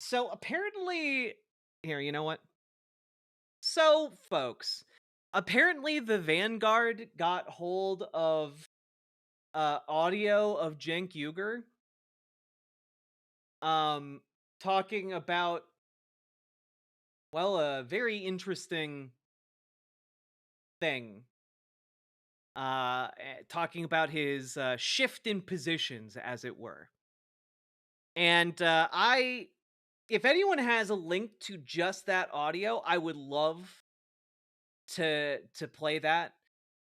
So apparently, here, you know what? So, folks, apparently the Vanguard got hold of audio of Cenk Uygur um talking about, well, a very interesting thing. Talking about his shift in positions, as it were. And I if anyone has a link to just that audio, I would love to play that.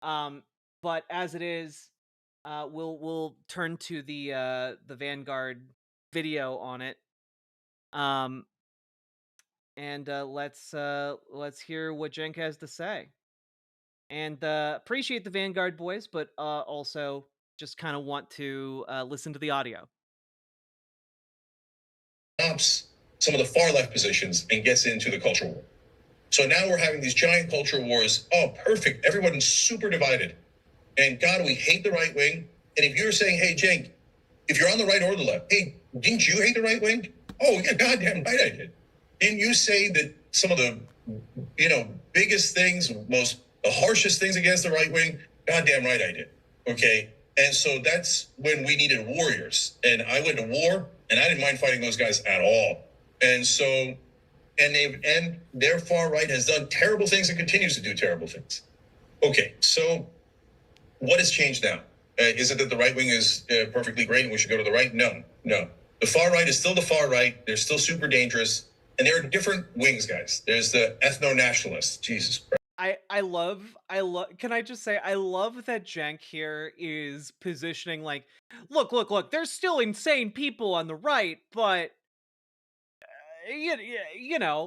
Um, but as it is, we'll turn to the Vanguard video on it. Um, and let's hear what Cenk has to say. And appreciate the Vanguard boys, but also just kind of want to listen to the audio. Stops some of the far left positions and gets into the culture war. So now we're having these giant culture wars. Oh, perfect. Everyone's super divided. And God, we hate the right wing. And if you're saying, hey, Cenk, if you're on the right or the left, hey, didn't you hate the right wing? Oh, yeah, goddamn right I did. Didn't you say that some of the, biggest things, the harshest things against the right wing? Goddamn right I did. Okay. And so that's when we needed warriors. And I went to war and I didn't mind fighting those guys at all. And so, and their far right has done terrible things and continues to do terrible things. Okay. So what has changed now? Is it that the right wing is perfectly great and we should go to the right? No. The far right is still the far right. They're still super dangerous. And there are different wings, guys. There's the ethno-nationalists. Jesus Christ. I love can I just say I love that Cenk here is positioning like, look, there's still insane people on the right, but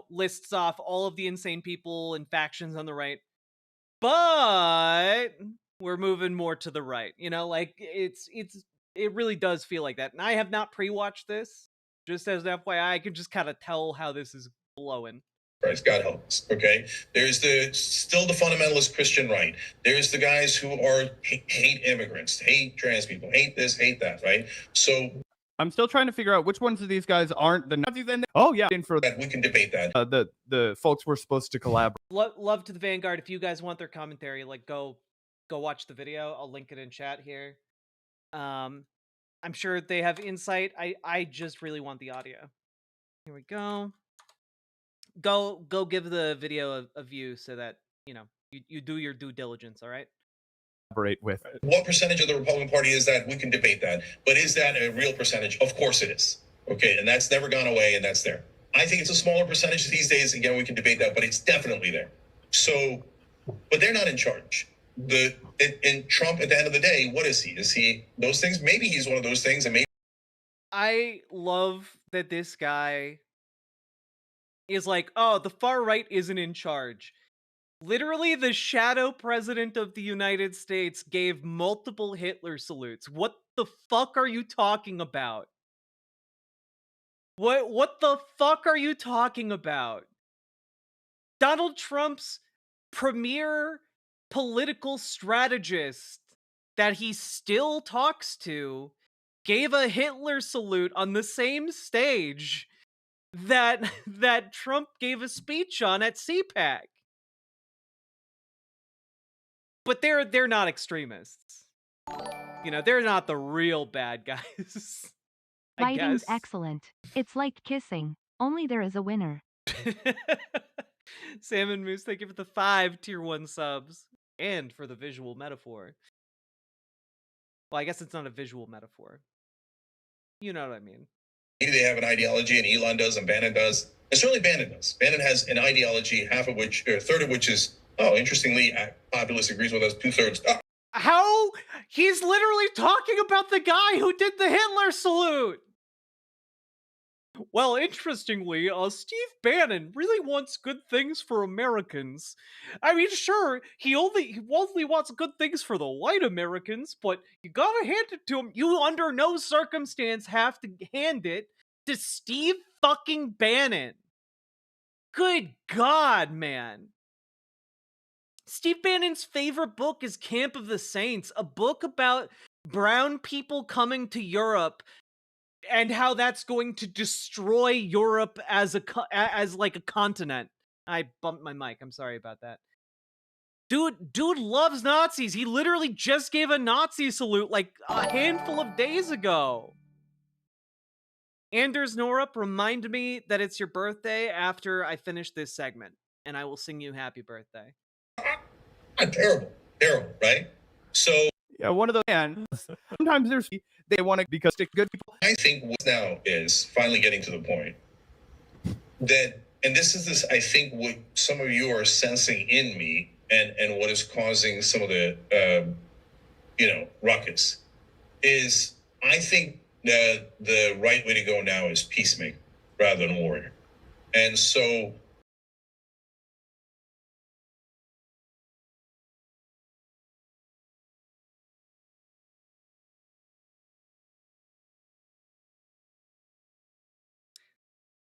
lists off all of the insane people and factions on the right. But we're moving more to the right. Like it really does feel like that. And I have not pre-watched this. Just as an FYI, I can just kind of tell how this is blowing. Christ, God help us. Okay, there's still the fundamentalist Christian right. There's the guys who are hate immigrants, hate trans people, hate this, hate that. Right. So I'm still trying to figure out which ones of these guys aren't the Nazis. Oh yeah, for that we can debate that. The folks we're supposed to collaborate. Love to the Vanguard. If you guys want their commentary, like go watch the video. I'll link it in chat here. I'm sure they have insight. I just really want the audio. Here we go. Go give the video a view so that you do your due diligence. All right. With what percentage of the Republican Party is that? We can debate that, but is that a real percentage? Of course it is. Okay, and that's never gone away, and that's there. I think it's a smaller percentage these days. Again, we can debate that, but it's definitely there. So, but they're not in charge. And Trump, at the end of the day, what is he? Is he those things? Maybe he's one of those things, and maybe. I love that this guy is like, oh, the far right isn't in charge. Literally, the shadow president of the United States gave multiple Hitler salutes. What the fuck are you talking about? What the fuck are you talking about? Donald Trump's premier political strategist that he still talks to gave a Hitler salute on the same stage that Trump gave a speech on at CPAC. But they're not extremists. They're not the real bad guys. I Writing's guess. excellent. It's like kissing, only there is a winner. Salmon Moose, thank you for the 5 tier 1 subs and for the visual metaphor. Well, I guess it's not a visual metaphor. You know what I mean. Maybe they have an ideology, and Elon does, and Bannon does. And certainly Bannon does. Bannon has an ideology, half of which, or a third of which is, interestingly, populist agrees with us, 2/3. Oh. How? He's literally talking about the guy who did the Hitler salute. Well, interestingly, Steve Bannon really wants good things for Americans. I mean, sure, he only wants good things for the white Americans, but you gotta hand it to him. You under no circumstance have to hand it to Steve fucking Bannon. Good God, man. Steve Bannon's favorite book is Camp of the Saints, a book about brown people coming to Europe and how that's going to destroy Europe as as like a continent. I bumped my mic. I'm sorry about that. Dude loves Nazis. He literally just gave a Nazi salute like a handful of days ago. Anders Norup, remind me that it's your birthday after I finish this segment, and I will sing you happy birthday. Terrible, terrible, right? So Yeah, one of those. And sometimes they want to because stick good people. I think what now is finally getting to the point that, and this I think what some of you are sensing in me, and what is causing some of the ruckus is, I think that the right way to go now is peacemaker rather than warrior. And so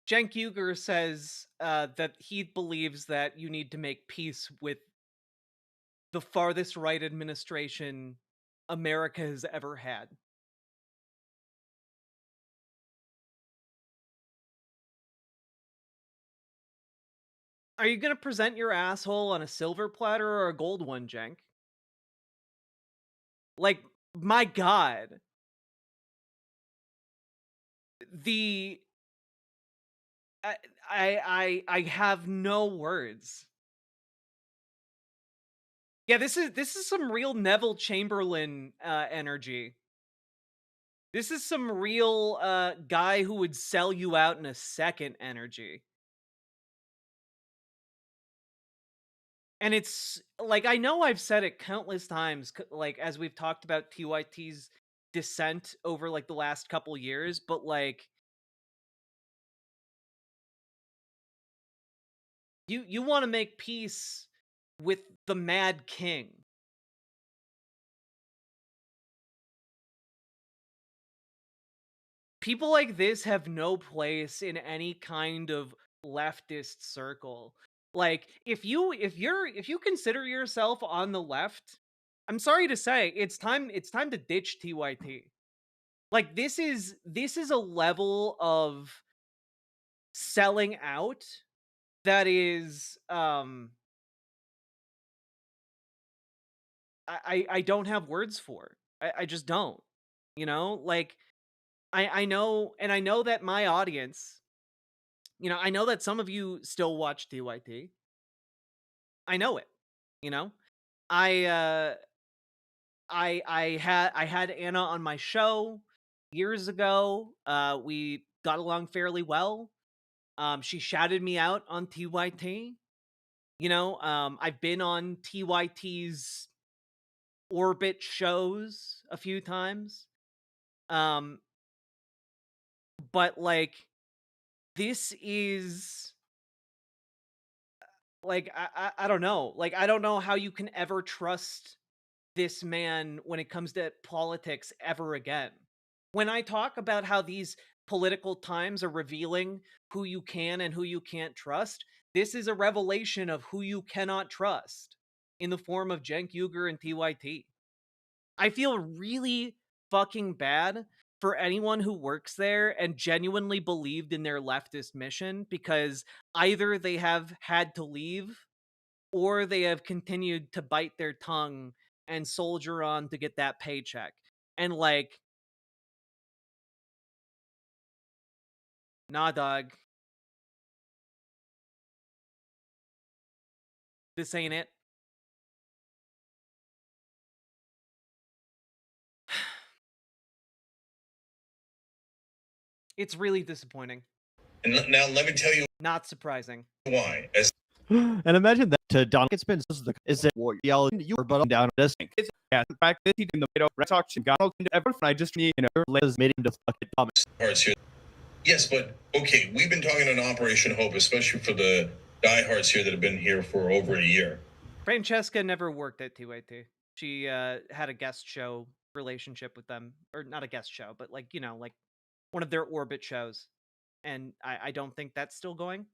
Cenk Uygur says that he believes that you need to make peace with the farthest right administration America has ever had. Are you going to present your asshole on a silver platter or a gold one, Cenk? Like, my God. The I have no words. Yeah, this is some real Neville Chamberlain energy. This is some real guy who would sell you out in a second energy. And it's like, I know I've said it countless times, like as we've talked about TYT's descent over like the last couple years, but like you want to make peace with the Mad King. People like this have no place in any kind of leftist circle. Like if you consider yourself on the left, I'm sorry to say, it's time to ditch TYT. Like this is a level of selling out that is I don't have words for. I just don't. You know, like I know, and I know that my audience, I know that some of you still watch TYT. I know it. You know, I I had Anna on my show years ago. We got along fairly well. She shouted me out on TYT. I've been on TYT's orbit shows a few times. Um, but like this is like I don't know. Like I don't know how you can ever trust this man when it comes to politics ever again. When I talk about how these political times are revealing who you can and who you can't trust, this is a revelation of who you cannot trust in the form of Cenk Uygur and TYT. I feel really fucking bad for anyone who works there and genuinely believed in their leftist mission, because either they have had to leave or they have continued to bite their tongue and soldier on to get that paycheck. And like, nah, dog, this ain't it. It's really disappointing. and now let me tell you Not surprising. why. As And imagine that to Donald. It's been is it war yell you were but down this thing. It's in fact this in the middle Red Sox and Donald and everything. I just need let's made him to fuck it dumb. parts here. Yes, but okay, we've been talking on Operation Hope, especially for the diehards here that have been here for over a year. Francesca never worked at TYT. She had a guest show relationship with them, or not a guest show, but like like one of their orbit shows, and I don't think that's still going.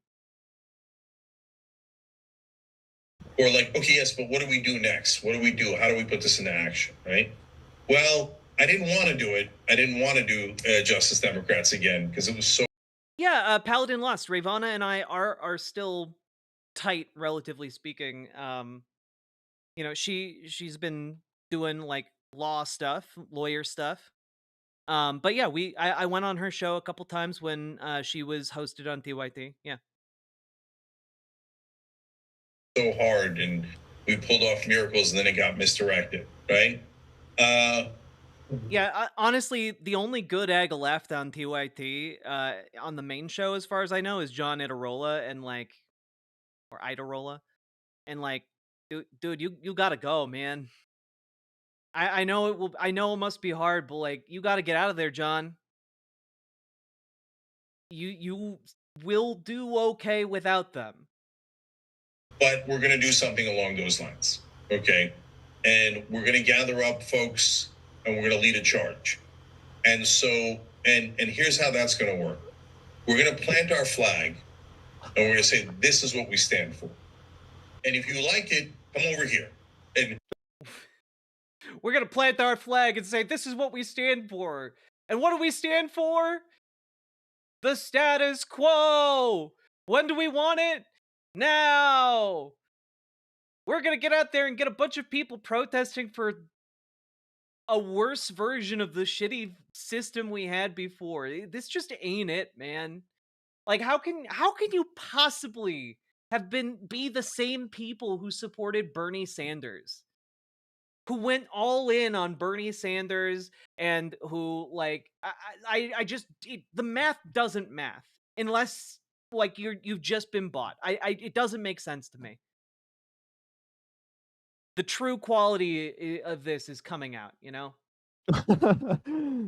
Or like, okay, yes, but what do we do next? What do we do? How do we put this into action, right? Well, I didn't want to do it. I didn't want to do Justice Democrats again because it was so. Yeah, Paladin lost. Ravana and I are still tight, relatively speaking. You know, she's been doing like law stuff, lawyer stuff. But yeah, I went on her show a couple times when she was hosted on TYT. Yeah. So hard, and we pulled off miracles, and then it got misdirected, right? Uh, Yeah, honestly, the only good egg left on TYT on the main show, as far as I know, is John Idarola and like, or Idarola, and like, dude, you gotta go, man. I know it will. I know it must be hard, but like, you gotta get out of there, John. You will do okay without them. but we're going to do something along those lines, okay? And we're going to gather up folks, and we're going to lead a charge. And so, and here's how that's going to work. We're going to plant our flag, and we're going to say, this is what we stand for. And if you like it, come over here. And We're gonna plant our flag and say, this is what we stand for. And what do we stand for? The status quo. When do we want it? Now. We're gonna get out there and get a bunch of people protesting for a worse version of the shitty system we had before. This just ain't it, man. Like, how can you possibly be the same people who supported Bernie Sanders? Who went all in on Bernie Sanders and who like I just the math doesn't math unless like you've just been bought. I it doesn't make sense to me. The true quality of this is coming out, you know?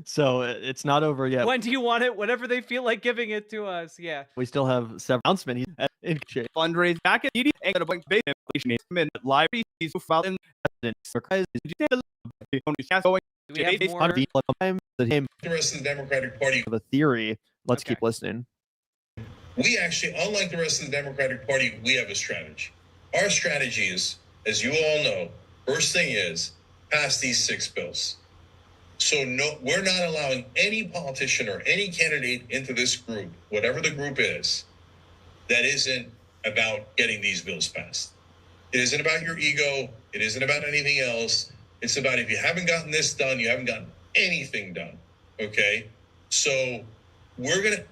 So it's not over yet. When do you want it? Whenever they feel like giving it to us. Yeah. We still have several announcements in fundraise back at media and a bunch of big library is filed in surprise. Do we have more? the rest of the Democratic Party, The theory. Let's Okay. keep listening. we actually, unlike the rest of the Democratic Party, we have a strategy. Our strategy is, as you all know, first thing is pass these 6 bills. So no, we're not allowing any politician or any candidate into this group, whatever the group is, that isn't about getting these bills passed. It isn't about your ego. It isn't about anything else. It's about if you haven't gotten this done, you haven't gotten anything done. Okay? So we're gonna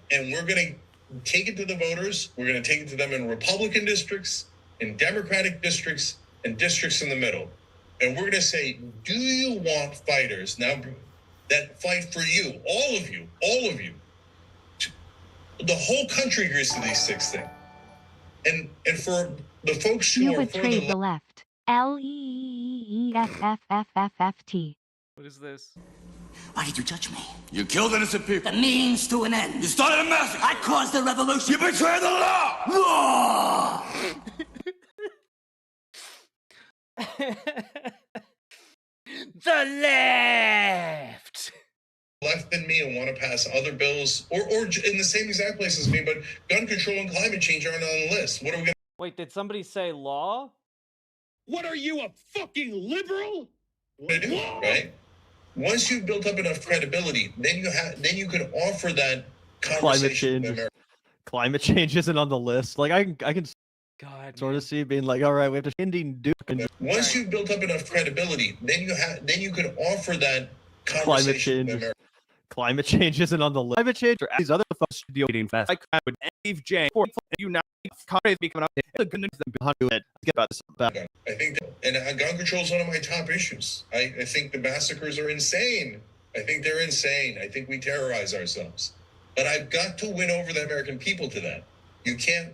take it to the voters. We're gonna take it to them in Republican districts, in Democratic districts, and districts in the middle. And we're gonna say, do you want fighters now that fight for you, all of you, the whole country agrees to these 6 things. And for the folks who You are betrayed further the left. LEEFFFFFT. What is this? Why did you judge me? You killed innocent people. The means to an end. You started a massacre. I caused the revolution. You betrayed the law. Law! The left. left than me and want to pass other bills or in the same exact place as me, but gun control and climate change aren't on the list. What are we going Wait, did somebody say law? What are you, a fucking liberal? to do? Right? Once you've built up enough credibility, then you can offer that conversation. Climate change isn't on the list. Like I can God, sort man. of see being like, all right, we have to ending Duke and Once you've built up enough credibility, then you can offer that climate conversation. change. Climate change isn't on the list. Climate change or these other folks should be waiting fast. Like I would Steve J. For you now, Congress be coming up. The goodness them behind it. Let's get about this. I think, and gun control is one of my top issues. I think the massacres are insane. I think they're insane. I think we terrorize ourselves. But I've got to win over the American people to that. You can't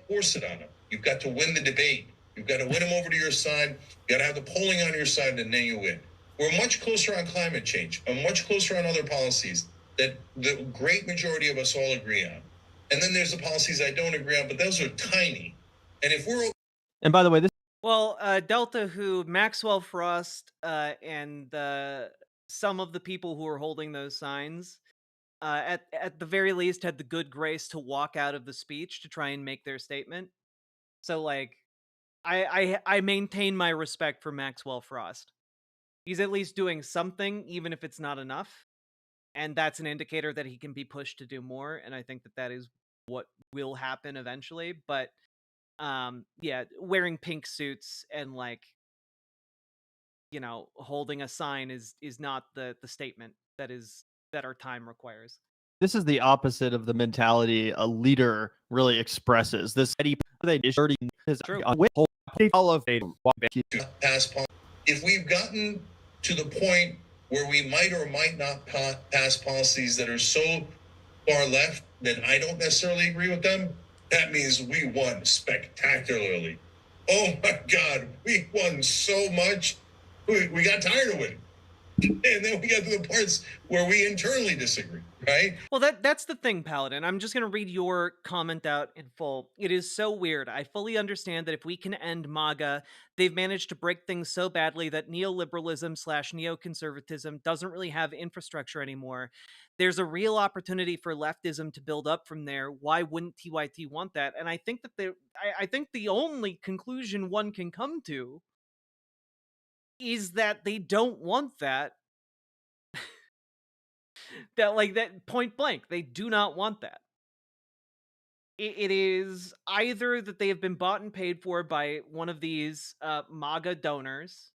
force it on them. You've got to win the debate. You've got to win them over to your side. You got to have the polling on your side, and then you win. We're much closer on climate change. I'm much closer on other policies that the great majority of us all agree on. And then there's the policies I don't agree on, but those are tiny. And if we're And by the way, this Well, Delta, who Maxwell Frost and some of the people who were holding those signs, at the very least, had the good grace to walk out of the speech to try and make their statement. So, like, I maintain my respect for Maxwell Frost. He's at least doing something, even if it's not enough. And that's an indicator that he can be pushed to do more. And I think that that is what will happen eventually. But yeah, wearing pink suits and like, holding a sign is not the statement that our time requires. This is the opposite of the mentality a leader really expresses. This they is True. on with all of it. If we've gotten to the point where we might or might not pass policies that are so far left that I don't necessarily agree with them, that means we won spectacularly. Oh my God, we won so much. We got tired of winning. And then we got to the parts where we internally disagree, right? Well, that's the thing, Paladin. I'm just going to read your comment out in full. It is so weird. I fully understand that if we can end MAGA, they've managed to break things so badly that neoliberalism/neoconservatism doesn't really have infrastructure anymore. There's a real opportunity for leftism to build up from there. Why wouldn't TYT want that? And I think that I think the only conclusion one can come to is that they don't want that. That point blank, they do not want that. It is either that they have been bought and paid for by one of these MAGA donors,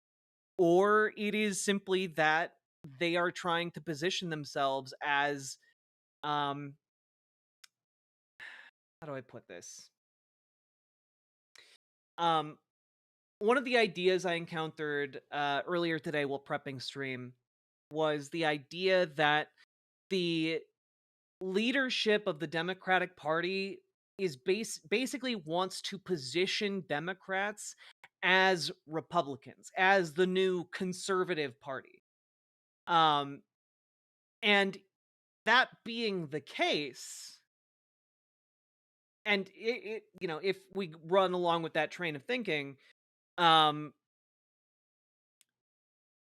or it is simply that they are trying to position themselves as, how do I put this? One of the ideas I encountered earlier today while prepping stream was the idea that the leadership of the Democratic Party is basically wants to position Democrats as Republicans, as the new conservative party. And that being the case, and if we run along with that train of thinking,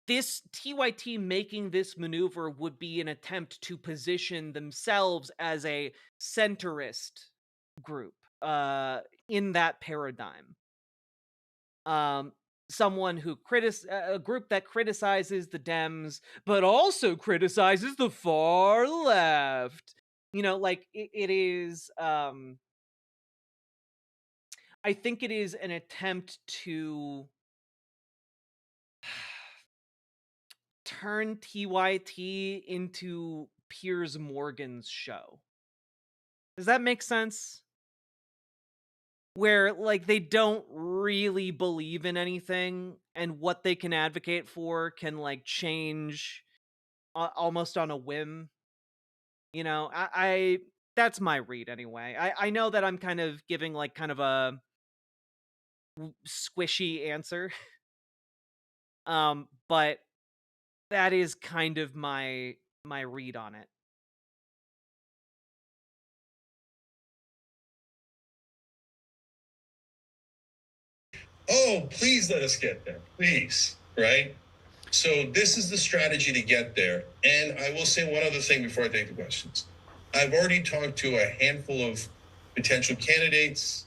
this TYT making this maneuver would be an attempt to position themselves as a centrist group in that paradigm. Someone who a group that criticizes the Dems but also criticizes the far left. It is I think it is an attempt to turn TYT into Piers Morgan's show. Does that make sense? Where like they don't really believe in anything and what they can advocate for can like change almost on a whim. I that's my read anyway. I know that I'm kind of giving like kind of a squishy answer. But that is kind of my read on it. Oh, please let us get there, please, right? So this is the strategy to get there. And I will say one other thing before I take the questions. I've already talked to a handful of potential candidates,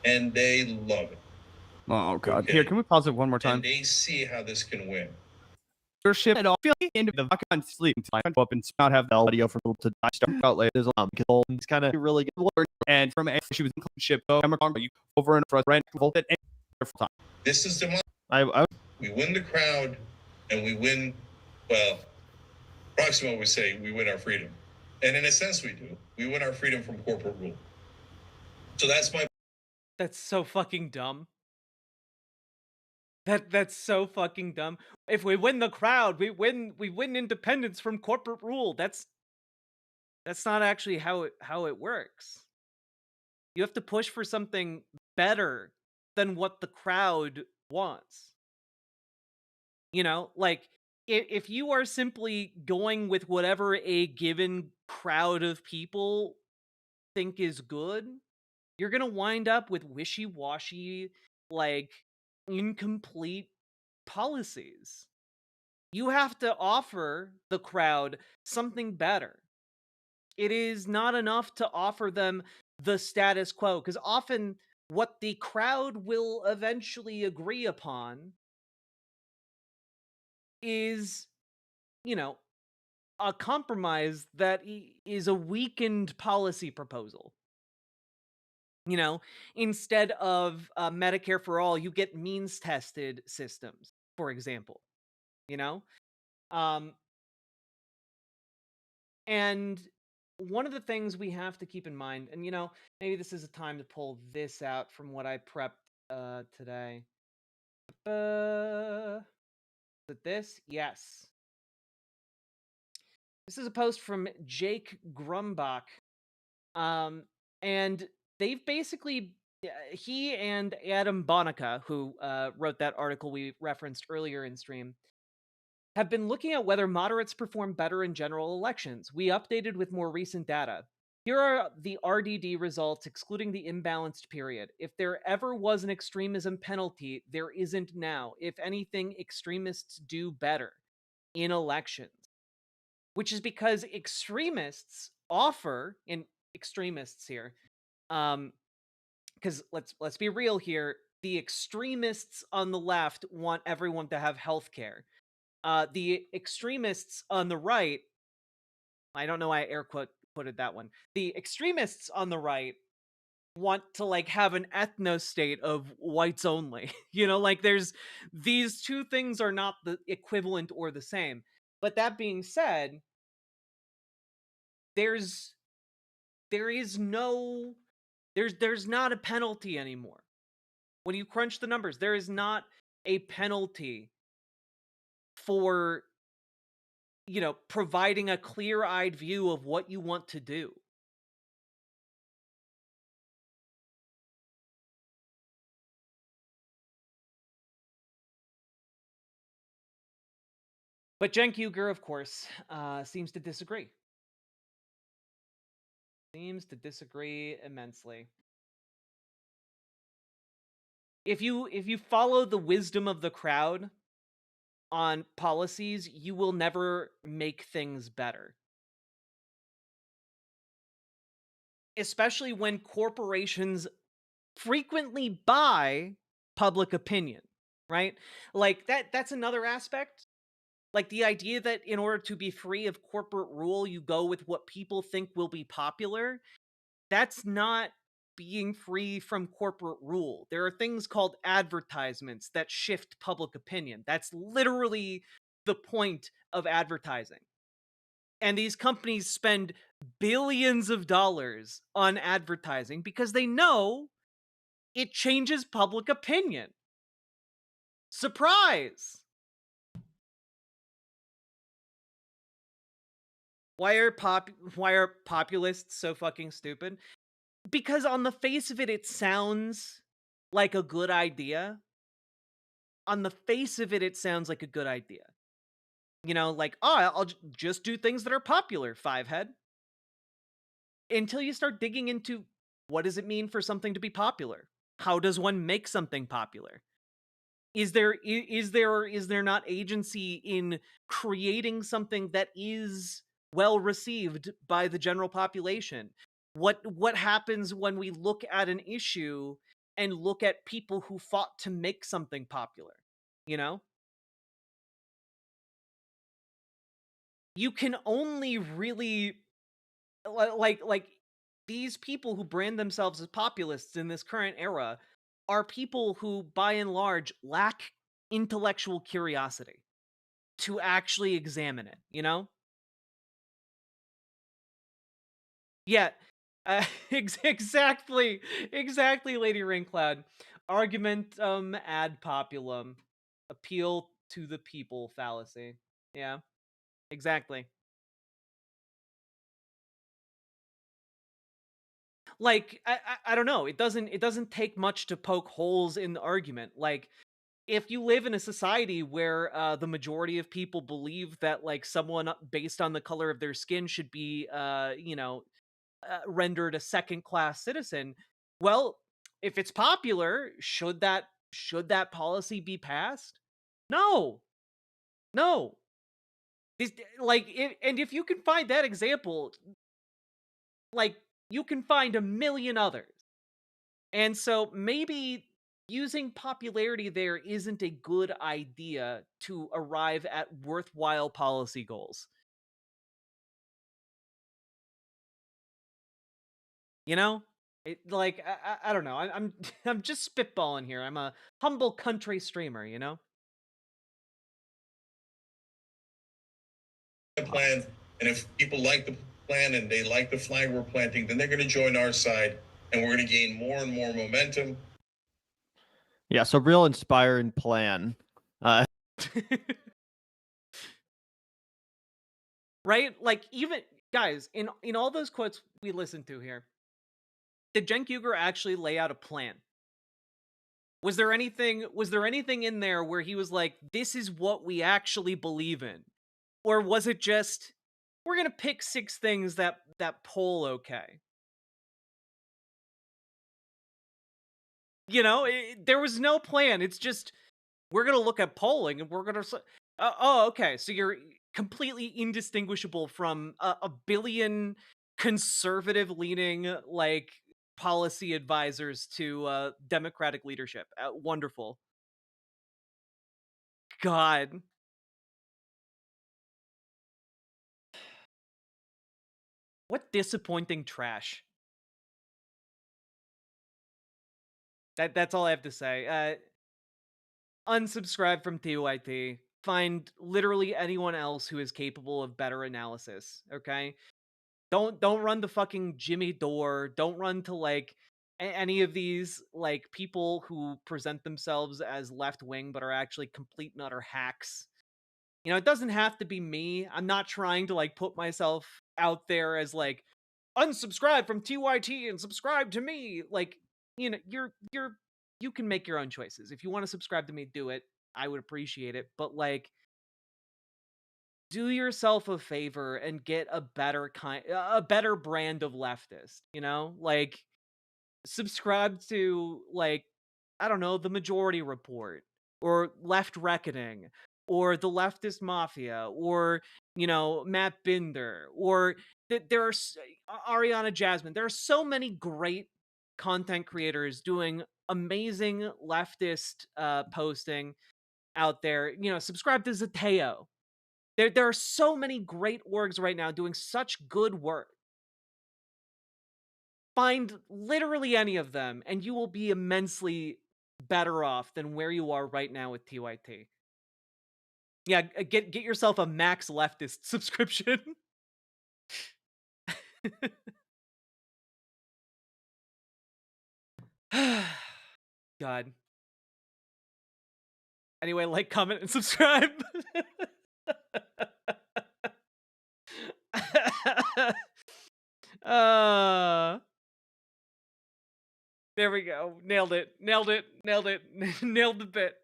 and they love it. Oh God! Okay. Here, can we pause it one more time? And they see how this can win. Leadership and all feel into the fuck on sleep until I go up and not have the audio for people to start out later. There's a lot because it's kind of really good. And from a she was in ship though, I'm you over and for rent volted and time. This is the I we win the crowd, and we win. Well, Proximo would say we win our freedom, and in a sense, we do. We win our freedom from corporate rule. So that's my. That's so fucking dumb. That's so fucking dumb. If we win the crowd, we win independence from corporate rule. That's not actually how it works. You have to push for something better than what the crowd wants. Like if you are simply going with whatever a given crowd of people think is good, you're going to wind up with wishy-washy, like incomplete policies. You have to offer the crowd something better. It is not enough to offer them the status quo, because often what the crowd will eventually agree upon is, you know, a compromise that is a weakened policy proposal. You know, instead of Medicare for all, you get means tested systems, for example, you know? Um, and one of the things we have to keep in mind, and maybe this is a time to pull this out from what I prepped today. Is it this? Yes. This is a post from Jake Grumbach. And they've basically he and Adam Bonica, who wrote that article we referenced earlier in stream, have been looking at whether moderates perform better in general elections. We updated with more recent data. Here are the RDD results, excluding the imbalanced period. If there ever was an extremism penalty, there isn't now. If anything, extremists do better in elections, which is because extremists offer, and extremists here, because let's be real here, the extremists on the left want everyone to have health care. The extremists on the right, I don't know why I quoted that one. The extremists on the right want to have an ethno state of whites only. There's these two things are not the equivalent or the same. But that being said, there's not a penalty anymore. When you crunch the numbers, there is not a penalty for providing a clear-eyed view of what you want to do. But Cenk, of course, seems to disagree. Seems to disagree immensely. If you follow the wisdom of the crowd on policies, you will never make things better. Especially when corporations frequently buy public opinion, right? That's another aspect. The idea that in order to be free of corporate rule, you go with what people think will be popular, that's not being free from corporate rule. There are things called advertisements that shift public opinion. That's literally the point of advertising. And these companies spend billions of dollars on advertising because they know it changes public opinion. Surprise! Why are populists so fucking stupid? Because on the face of it, it sounds like a good idea. On the face of it, it sounds like a good idea. I'll just do things that are popular, five-head. Until you start digging into what does it mean for something to be popular? How does one make something popular? Is there not agency in creating something that is well received by the general population? What happens when we look at an issue and look at people who fought to make something popular? You can only really like these people who brand themselves as populists in this current era are people who by and large lack intellectual curiosity to actually examine it, Yeah, exactly, Lady Raincloud. Argumentum ad populum, appeal to the people fallacy. Yeah, exactly. I don't know. It doesn't take much to poke holes in the argument. If you live in a society where the majority of people believe that someone based on the color of their skin should be rendered a second class citizen, well, if it's popular, should that policy be passed? No. No. And if you can find that example, you can find a million others. And so maybe using popularity there isn't a good idea to arrive at worthwhile policy goals. You know? Like I don't know. I'm I'm just spitballing here. I'm a humble country streamer, you know? Plan, and if people like the plan and they like the flag we're planting, then they're going to join our side, and we're going to gain more and more momentum. Yeah, so real inspiring plan. Right? Like even guys, in all those quotes we listened to here, did Cenk Uygur actually lay out a plan? Was there anything in there where he was like, this is what we actually believe in? Or was it just we're gonna pick 6 things that poll okay? You know, there was no plan. It's just we're gonna look at polling and we're gonna oh, okay, so you're completely indistinguishable from a billion conservative leaning like policy advisors to democratic leadership. Wonderful. God. What disappointing trash. That's all I have to say. Unsubscribe from TYT. Find literally anyone else who is capable of better analysis, okay? Don't run to fucking Jimmy Dore. Don't run to like any of these like people who present themselves as left wing but are actually complete and utter hacks. You know, it doesn't have to be me. I'm not trying to like put myself out there as like unsubscribe from TYT and subscribe to me. Like, you know, you can make your own choices. If you want to subscribe to me, do it. I would appreciate it. But like do yourself a favor and get a better brand of leftist, you know? Like subscribe to like I don't know, the Majority Report or Left Reckoning or the Leftist Mafia or you know, Matt Binder or there are Ariana Jasmine. There are so many great content creators doing amazing leftist posting out there. You know, subscribe to Zateo. There are so many great orgs right now doing such good work. Find literally any of them, and you will be immensely better off than where you are right now with TYT. Yeah, get yourself a max leftist subscription. God. Anyway, like, comment, and subscribe. uh There we go. Nailed it. Nailed it. Nailed it. Nailed the bit.